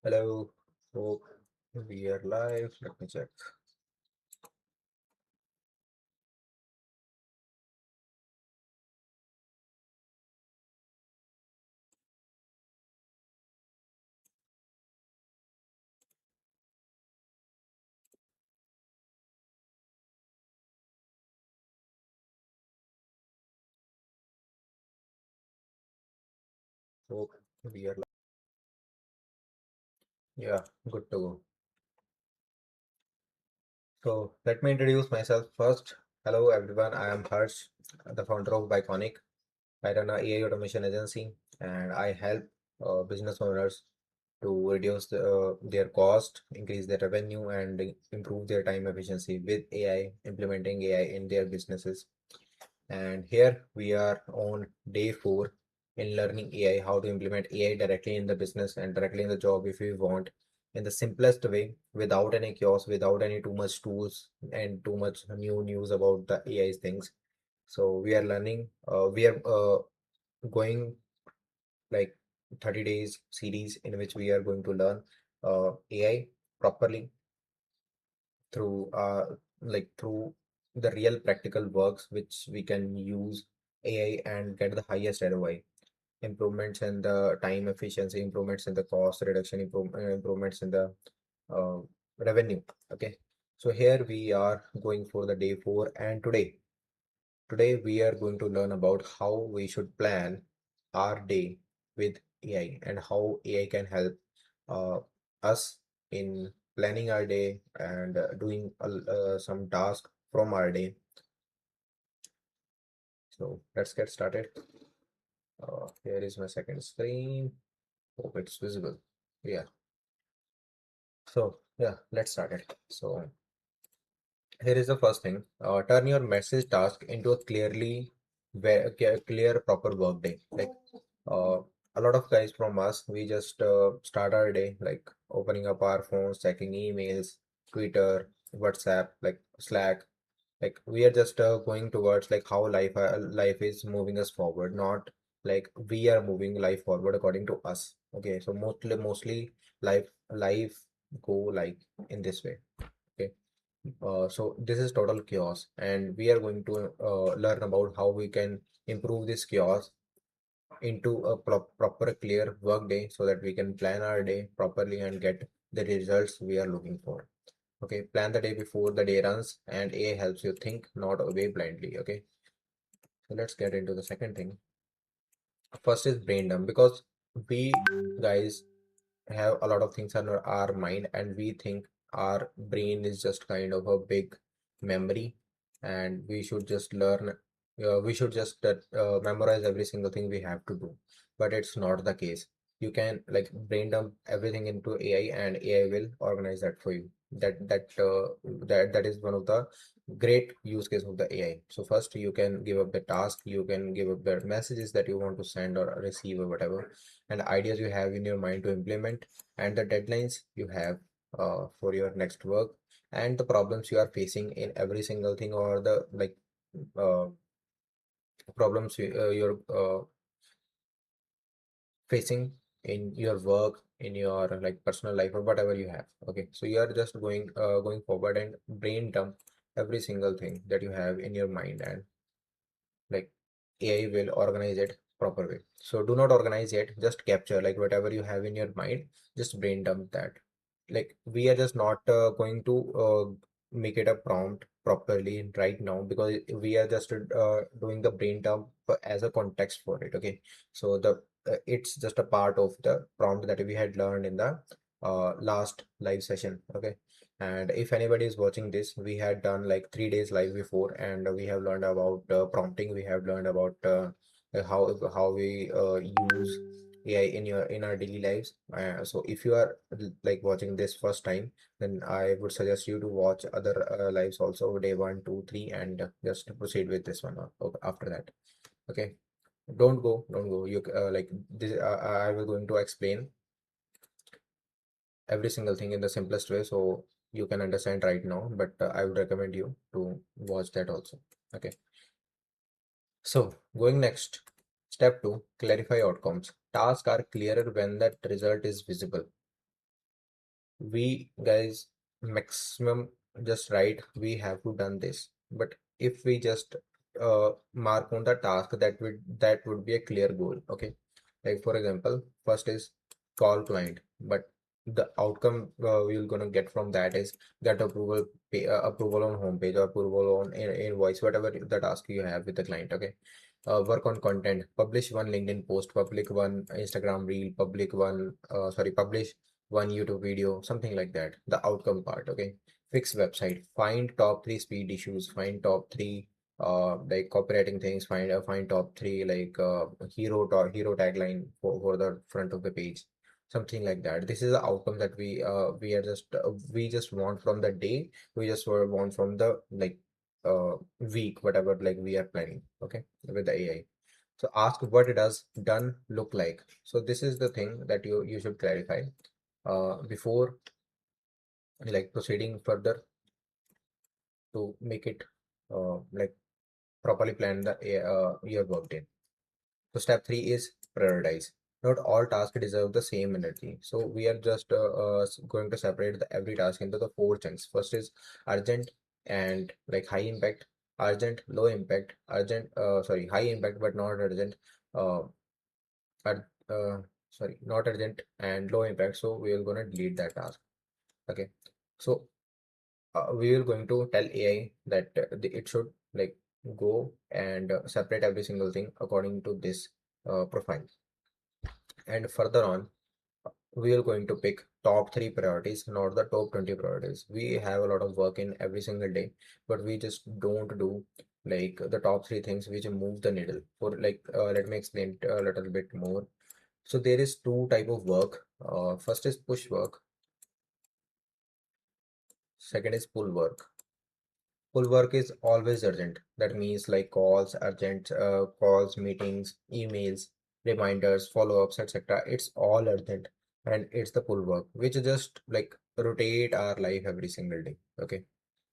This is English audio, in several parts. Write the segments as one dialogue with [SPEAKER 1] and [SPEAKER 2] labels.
[SPEAKER 1] Hello, hope we are live. Let me check. Hope we are live. Yeah, good to go. So let me introduce myself first. Hello everyone, I am Harsh, the founder of Bikonik. I run a AI automation agency and I help business owners to reduce their cost, increase their revenue, and improve their time efficiency with AI, implementing AI in their businesses. And here we are on day 4 in learning AI, how to implement AI directly in the business and directly in the job if we want, in the simplest way, without any chaos, without any too much tools and too much new news about the AI things. So we are learning, we are going like 30 days series in which we are going to learn AI properly through through the real practical works which we can use AI and get the highest ROI. Improvements in the time efficiency, improvements in the cost reduction, improvements in the uh, revenue. Okay, so here we are going for the day 4, and today we are going to learn about how we should plan our day with AI and how AI can help uh, us in planning our day and doing some task from our day. So let's get started. Here is my second screen. Hope it's visible. Yeah. So yeah, let's start it. So here is the first thing. Turn your message task into a clear proper work day. Like uh, a lot of guys from us, we just start our day like opening up our phones, checking emails, Twitter, WhatsApp, like Slack. Like we are just going towards like how life is moving us forward, not like we are moving life forward according to us. Okay, so mostly life go like in this way. Okay, so this is total chaos, and we are going to learn about how we can improve this chaos into a proper clear work day so that we can plan our day properly and get the results we are looking for. Okay, plan the day before the day runs, and AI helps you think, not obey blindly. Okay, so let's get into the second thing. First is brain dump, because we guys have a lot of things on our mind and we think our brain is just kind of a big memory and we should just memorize every single thing we have to do, but it's not the case. You can like brain dump everything into AI and AI will organize that for you. That is one of the great use case of the AI. So first you can give up the task, you can give up the messages that you want to send or receive or whatever, and ideas you have in your mind to implement, and the deadlines you have for your next work, and the problems you are facing in every single thing, or the uh, problems you're facing in your work, in your like personal life or whatever you have. Okay, so you are just going forward and brain dump every single thing that you have in your mind, and like AI will organize it proper way. So do not organize it, just capture like whatever you have in your mind, just brain dump that. Like we are just not going to make it a prompt properly right now, because we are just doing the brain dump as a context for it. Okay, so the it's just a part of the prompt that we had learned in the last live session. Okay, and if anybody is watching this, we had done like 3 days live before, and we have learned about prompting. We have learned about how we use AI in our daily lives. So if you are like watching this first time, then I would suggest you to watch other lives also, day 1, 2, 3, and just proceed with this one after that. Okay, don't go. You like this. I will going to explain every single thing in the simplest way so you can understand right now, but I would recommend you to watch that also. Okay, so going next, step 2, clarify outcomes. Tasks are clearer when that result is visible. we guys maximum just write we have to done this, but if we just mark on the task, that would be a clear goal. Okay, like for example, first is call client, but the outcome we will gonna get from that is get approval, approval on homepage or approval on invoice, whatever the task you have with the client. Okay, work on content, publish one LinkedIn post, public one Instagram reel, publish one YouTube video, something like that. The outcome part. Okay, fix website, find top three speed issues, find top three like copywriting things, find top three like hero tagline for the front of the page, something like that. This is the outcome that we just want from the day, we just want from the like week, whatever like we are planning. Okay, with the AI. So ask what it does done look like. So this is the thing that you should clarify before like proceeding further to make it like properly plan the your work day. So step three is prioritize. Not all tasks deserve the same energy. So we are just going to separate every task into the four chunks. First is urgent and like high impact, urgent, low impact, high impact but not urgent, uh, ur- not urgent and low impact. So we are gonna delete that task. Okay. So we are going to tell AI that it should like go and separate every single thing according to this profile. And further on, we are going to pick top three priorities, not the top 20 priorities. We have a lot of work in every single day, but we just don't do like the top three things which move the needle. For like, let me explain it a little bit more. So there is two type of work. First is push work. Second is pull work. Full work is always urgent. That means like calls, urgent calls, meetings, emails, reminders, follow-ups, etc. It's all urgent, and it's the pull work, which just like rotate our life every single day. Okay,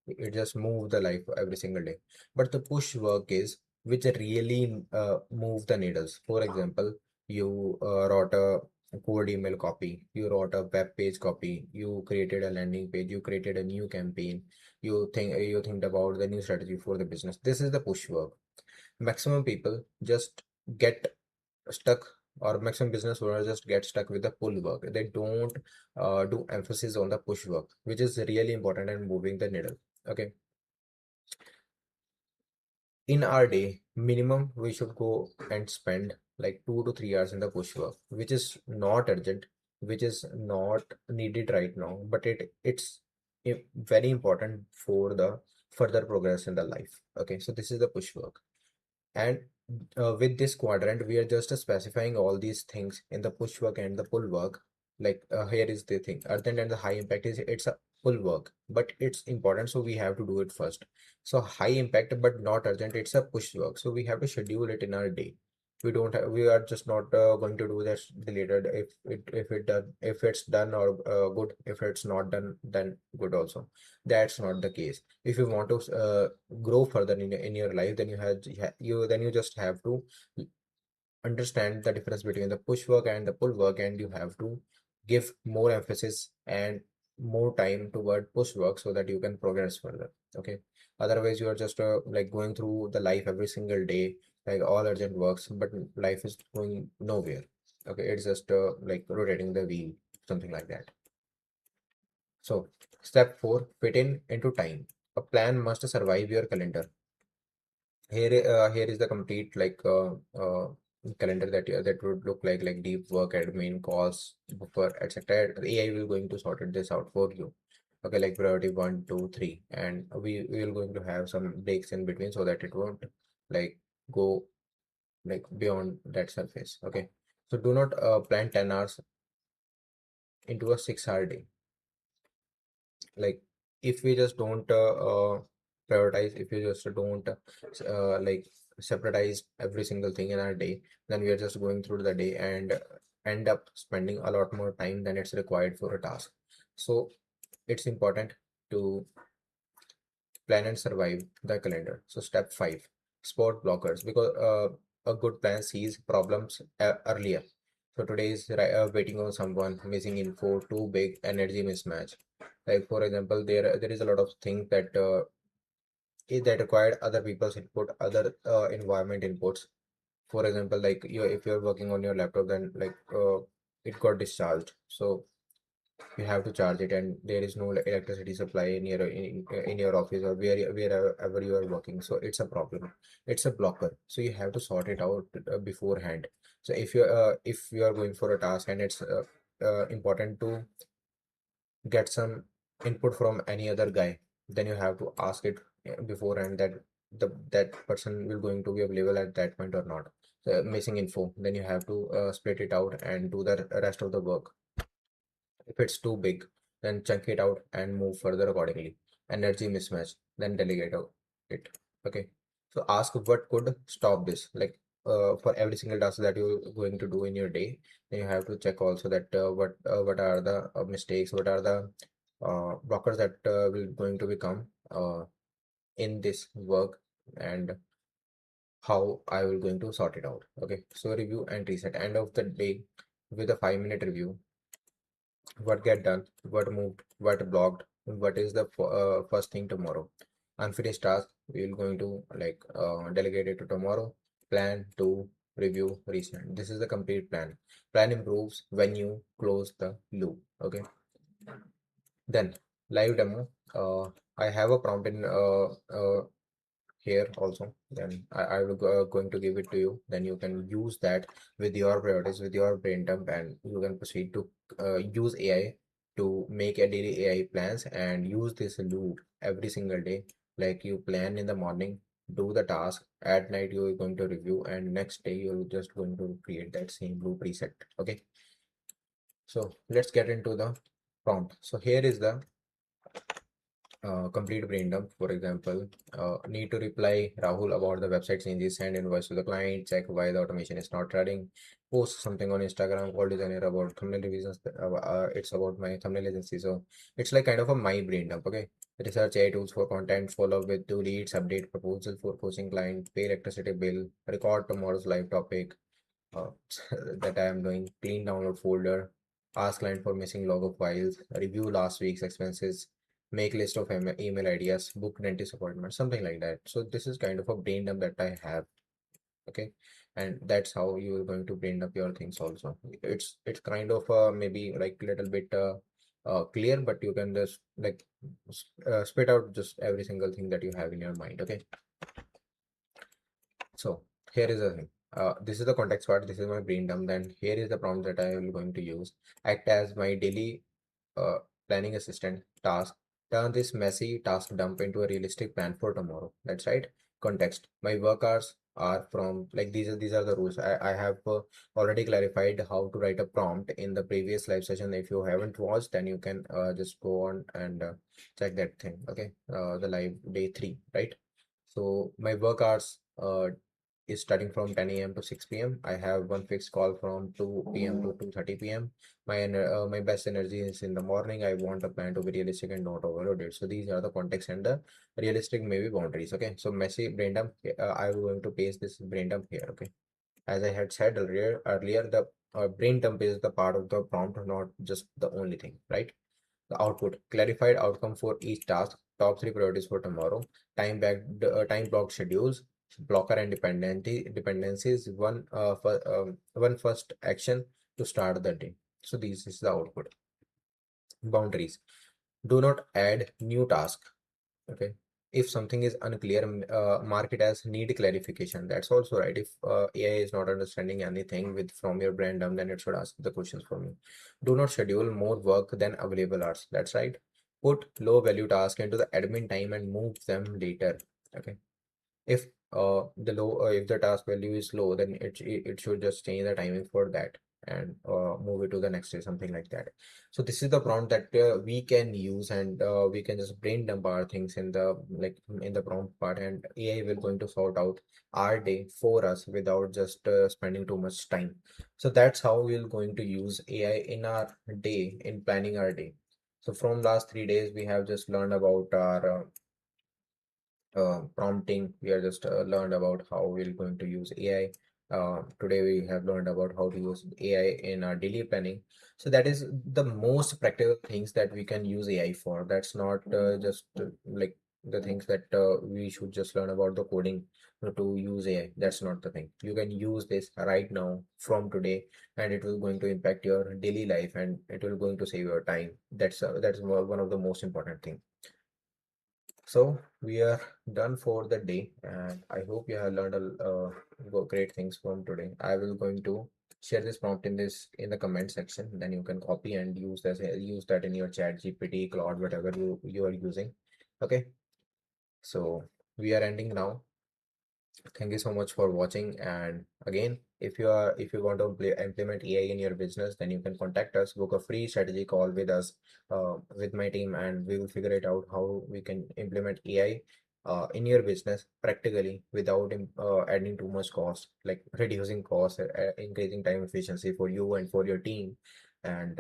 [SPEAKER 1] it just move the life every single day. But the push work is which really move the needles. For example, you wrote a cold email copy, you wrote a web page copy, you created a landing page, you created a new campaign, you think about the new strategy for the business. This is the push work. Maximum people just get stuck, or maximum business owners just get stuck with the pull work. They don't do emphasis on the push work, which is really important and moving the needle. Okay, in our day, minimum we should go and spend like 2 to 3 hours in the push work, which is not urgent, which is not needed right now, but it's very important for the further progress in the life. Okay, so this is the push work. And with this quadrant, we are just specifying all these things in the push work and the pull work. Like here is the thing, urgent and the high impact is it's a pull work, but it's important, so we have to do it first. So high impact but not urgent, it's a push work. So we have to schedule it in our day. We are just not going to do that later. If it's done or good, if it's not done, then good also. That's not the case. If you want to grow further in your life, then you just have to understand the difference between the push work and the pull work, and you have to give more emphasis and more time toward push work so that you can progress further. Okay, otherwise you are just like going through the life every single day like all urgent works, but life is going nowhere. Okay, it's just like rotating the wheel, something like that. So step 4, fit in into time. A plan must survive your calendar. Here is the complete like calendar that would look like deep work, admin, calls, buffer, etc. AI will going to sort this out for you. Okay, like priority one, two, three, and we will going to have some breaks in between so that it won't like go like beyond that surface. Okay, so do not plan 10 hours into a 6 hour day. Like if we just don't prioritize, if you just don't like separatize every single thing in our day, then we are just going through the day and end up spending a lot more time than it's required for a task. So it's important to plan and survive the calendar. So step 5, spot blockers, because a good plan sees problems earlier. So today is waiting on someone, missing info, too big, energy mismatch. Like for example, there is a lot of things that required other people's input, other environment inputs. For example, like if you're working on your laptop, then it got discharged, so you have to charge it, and there is no electricity supply in your office or wherever you are working. So it's a problem, it's a blocker, so you have to sort it out beforehand. So if you are going for a task and it's important to get some input from any other guy, then you have to ask it beforehand that that person will going to be available at that point or not. So missing info, then you have to split it out and do the rest of the work. If it's too big, then chunk it out and move further accordingly. Energy mismatch, then delegate out it. Okay. So ask what could stop this. Like for every single task that you're going to do in your day, then you have to check also that what are the mistakes, what are the blockers that will going to become in this work, and how I will going to sort it out. Okay. So review and reset. End of the day with a 5 minute review. What get done, what moved, what blocked, what is the first thing tomorrow. Unfinished task, we're going to delegate it to tomorrow. Plan to review reset. This is the complete plan. Plan improves when you close the loop. Okay. Then live demo. I have a prompt in here also. Then I will going to give it to you, then you can use that with your priorities, with your brain dump, and you can proceed to use AI to make a daily AI plans and use this loop every single day. Like you plan in the morning, do the task at night, you're going to review, and next day you're just going to create that same loop reset. Okay. So let's get into the prompt. So here is the complete brain dump. For example, need to reply Rahul about the website changes, send invoice to the client, check why the automation is not running, post something on Instagram, call designer about thumbnail revisions. It's about my thumbnail agency. So it's like kind of a my brain dump. Okay. Research AI tools for content, follow up with two leads, update proposal for coaching client, pay electricity bill, record tomorrow's live topic, uh, that I am doing, clean download folder, ask client for missing logo files, review last week's expenses, make list of email ideas, book dentist appointment, something like that. So this is kind of a brain dump that I have. Okay. And that's how you are going to brain up your things also. It's kind of maybe like little bit clear, but you can just spit out just every single thing that you have in your mind. Okay. So here is the thing. This is the context part. This is my brain dump. Then here is the prompt that I will going to use. Act as my daily uh, planning assistant. Task. Turn this messy task dump into a realistic plan for tomorrow. That's right. Context. My work hours are from like these are the rules. I have already clarified how to write a prompt in the previous live session. If you haven't watched, then you can just go on and check that thing. Okay. The live day 3, right? So my work hours is starting from 10 a.m. to 6 p.m. I have one fixed call from 2 p.m. to 2:30 p.m. My best energy is in the morning. I want a plan to be realistic and not overloaded. So these are the context and the realistic maybe boundaries. Okay. So messy brain dump. I will going to paste this brain dump here. Okay. As I had said earlier, the brain dump is the part of the prompt, not just the only thing, right? The output, clarified outcome for each task, top three priorities for tomorrow, time blocked schedules, blocker and dependencies, one first action to start the day. So this is the output. Boundaries. Do not add new task. Okay. If something is unclear, mark it as need clarification. That's also right. If AI is not understanding anything with from your brand then it should ask the questions from you. Do not schedule more work than available hours. That's right. Put low value task into the admin time and move them later. Okay. If if the task value is low, then it should just change the timing for that and move it to the next day, something like that. So this is the prompt that we can use, and we can just brain dump our things in the in the prompt part, and AI will going to sort out our day for us without just spending too much time. So that's how we're going to use AI in our day, in planning our day. So from last 3 days we have just learned about our prompting. We are just learned about how we're going to use AI Today we have learned about how to use AI in our daily planning. So that is the most practical things that we can use AI for. That's not just like the things that we should just learn about the coding to use AI. That's not the thing. You can use this right now from today, and it will going to impact your daily life, and it will going to save your time. That's one of the most important thing. So we are done for the day, and I hope you have learned great things from today. I will going to share this prompt in the comment section. Then you can copy and use that in your chat GPT, Claude, whatever you are using. Okay, so we are ending now. Thank you so much for watching. And again, if you want to implement AI in your business, then you can contact us, book a free strategy call with us, with my team, and we will figure it out how we can implement AI in your business practically without adding too much cost, like reducing cost, increasing time efficiency for you and for your team, and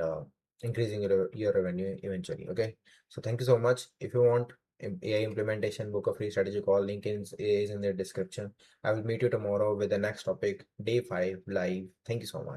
[SPEAKER 1] increasing your revenue eventually. Okay, so thank you so much. If you want AI implementation, book a free strategy call. Link is in the description. I will meet you tomorrow with the next topic, day 5 live. Thank you so much.